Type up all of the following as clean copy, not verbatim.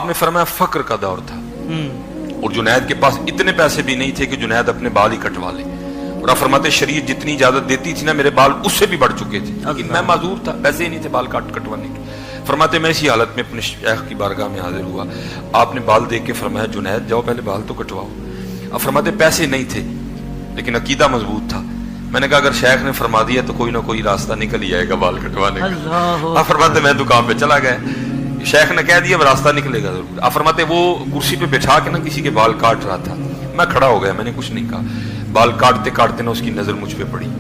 आपने फरमाया फक्र का दौर था और जुनैद के पास इतने पैसे भी नहीं थे कि जुनैद अपने बाल ही कटवा ले, और आप फरमाते शरीयत जितनी इजाजत देती थी ना मेरे बाल उससे भी बढ़ चुके थे, लेकिन मैं माजूर था, पैसे ही नहीं थे बाल कटवाने के। फरमाते मैं इसी हालत में अपने शेख की बारगाह में हाजिर हुआ, आपने बाल देख के फरमाया जुनैद जाओ पहले बाल तो कटवाओ। अब फरमाते पैसे नहीं थे लेकिन अकीदा मजबूत था। मैंने कहा अगर शेख ने फरमा दिया तो कोई ना कोई रास्ता निकल ही आएगा बाल कटवाने का। अब फरमाते मैं दुकान पे चला गया, शेख ने कह दिया रास्ता निकलेगा जरूर। आप फरमाते वो कुर्सी पे बैठा के ना किसी के बाल काट रहा था, मैं खड़ा हो गया, मैंने कुछ नहीं कहा। बाल काटते काटते ना उसकी नजर मुझ पे पड़ी,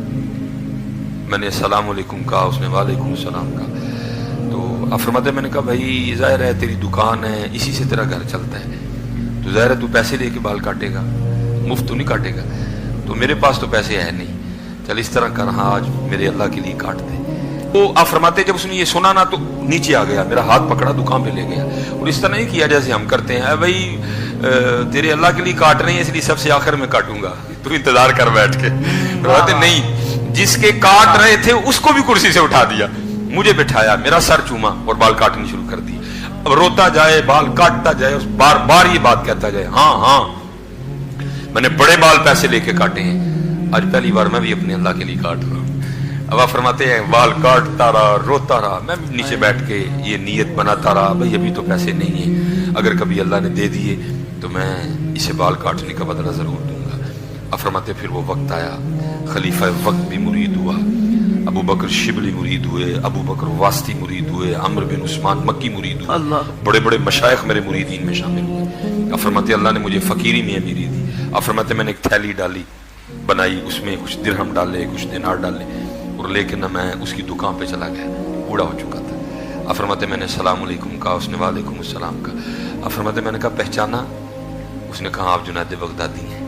मैंने अस्सलाम वालेकुम कहा, उसने वालेकुम सलाम कहा। तो आप फरमाते मैंने कहा भाई जाहिर है तेरी दुकान है, इसी से तेरा घर चलता है, तो जाहिर है तू पैसे लेके बाल काटेगा, मुफ्त तो नहीं काटेगा। तो मेरे पास तो पैसे है नहीं, चल इस तरह कर, हाँ आज मेरे अल्लाह के लिए काट दे। तो आप फरमाते जब उसने ये सुना ना तो नीचे आ गया, मेरा हाथ पकड़ा दुकान पे ले गया, और इस तरह नहीं किया जैसे हम करते हैं भाई तेरे अल्लाह के लिए काट रहे हैं इसलिए सबसे आखिर में काटूंगा, तू इंतजार कर बैठ के। फरमाते नहीं, जिसके काट रहे थे उसको भी कुर्सी से उठा दिया, मुझे बिठाया, मेरा सर चूमा और बाल काटनी शुरू कर दी। अब रोता जाए बाल काटता जाए, बार बार ये बात कहता जाए, हाँ हाँ मैंने बड़े बाल पैसे लेके काटे हैं, आज पहली बार मैं भी अपने अल्लाह के लिए काट रहा हूँ। अब आप फरमाते हैं बाल काटता रहा, रोता रहा, मैं नीचे बैठ के ये नीयत बनाता रहा भाई अभी तो पैसे नहीं है, अगर कभी अल्लाह ने दे दिए तो मैं इसे बाल काटने का बदला जरूर दूंगा। अब फरमाते फिर वो वक्त आया, खलीफा वक्त भी मुरीद हुआ, अबू बकर शिबली मुरीद हुए, अबू बकर वास्ती मुरीद हुए, अमर बिन उस्मान मक्की मुरीद हुए, बड़े बड़े मशाइख मेरे मुरीदीन में शामिल हुए। अब फरमाते अल्लाह ने मुझे फकीरी में अमीरी दी। अब फरमाते मैंने एक थैली डाली बनाई, उसमें कुछ दिरहम डाले कुछ दिनार डाले, और लेकिन ना मैं उसकी दुकान पे चला गया, बूढ़ा हो चुका था। अब फरमाते मैंने सलाम अलैकुम कहा, उसने वालेकुम अस्सलाम कहा। अब फरमाते मैंने कहा पहचाना, उसने कहा आप जुनैद बगदादी हैं।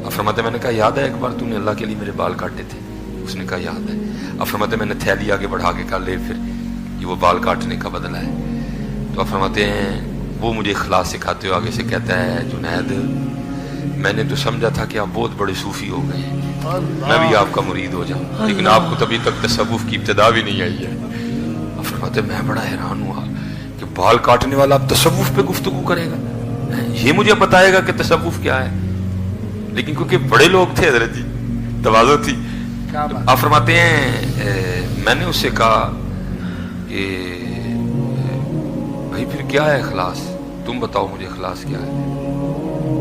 अब फरमाते मैंने कहा याद है एक बार तूने अल्लाह के लिए मेरे बाल काटे थे, उसने कहा याद है। अब फरमाते मैंने थैली आगे बढ़ा के कहा ले फिर ये वो बाल काटने का बदला है। तो अब फरमाते हैं वो मुझे इखलास सिखाते हुए आगे से कहता है जुनैद मैंने तो समझा था कि आप बहुत बड़े सूफी हो गए हैं, मैं भी आपका मुरीद हो जाऊं, लेकिन आपको तभी तक तसव्वुफ की इब्तिदा भी नहीं आई है। अब फरमाते मैं बड़ा हैरान हुआ कि बाल काटने वाला अब तसव्वुफ पे गुफ्तगू करेगा, ये मुझे बताएगा कि तसव्वुफ क्या है। लेकिन क्योंकि बड़े लोग थे हजरत जी, तवाज़ो थी। आप फरमाते हैं मैंने उससे कहा कि भाई फिर क्या है इखलास, तुम बताओ मुझे इखलास क्या है।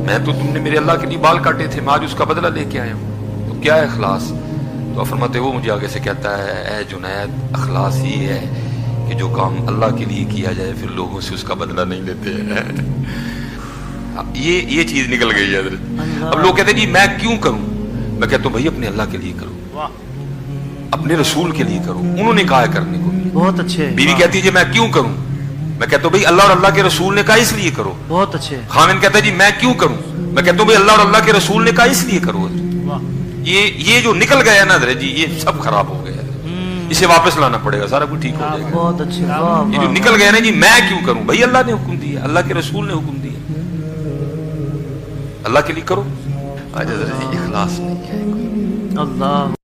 मैं तो तुमने मेरे अल्लाह के लिए बाल काटे थे, मैं आज उसका बदला लेके आया हूँ, तो क्या है इखलास। तो आप फरमाते वो मुझे आगे से कहता है ऐ जुनैद इखलास ये है कि जो काम अल्लाह के लिए किया जाए फिर लोगों से उसका बदला नहीं लेते हैं। ये चीज निकल गई है। अब लोग कहते हैं जी मैं क्यों करूं, मैं कहता हूं भाई अपने अल्लाह के लिए करो, अपने रसूल के लिए करो, उन्होंने कहा है करने को। बहुत अच्छे। बीवी कहती है जी मैं क्यों करूं, मैं कहता हूं भाई अल्लाह और अल्लाह के रसूल ने कहा इसलिए करो। बहुत अच्छे। खामिन कहता है जी मैं क्यों करूं, मैं कहता हूं भाई अल्लाह और अल्लाह के रसूल ने कहा इसलिए करो। ये जो निकल गया ना जी ये सब खराब हो गया, इसे वापस लाना पड़ेगा, सारा कुछ ठीक हो जाएगा। बहुत अच्छे। ये जो निकल गया ना जी मैं क्यों करूं, भाई अल्लाह ने हुक्म दिया, अल्लाह के रसूल ने हुक्म दिया, अल्लाह के लिए करो। आज इखलास नहीं है। अल्लाह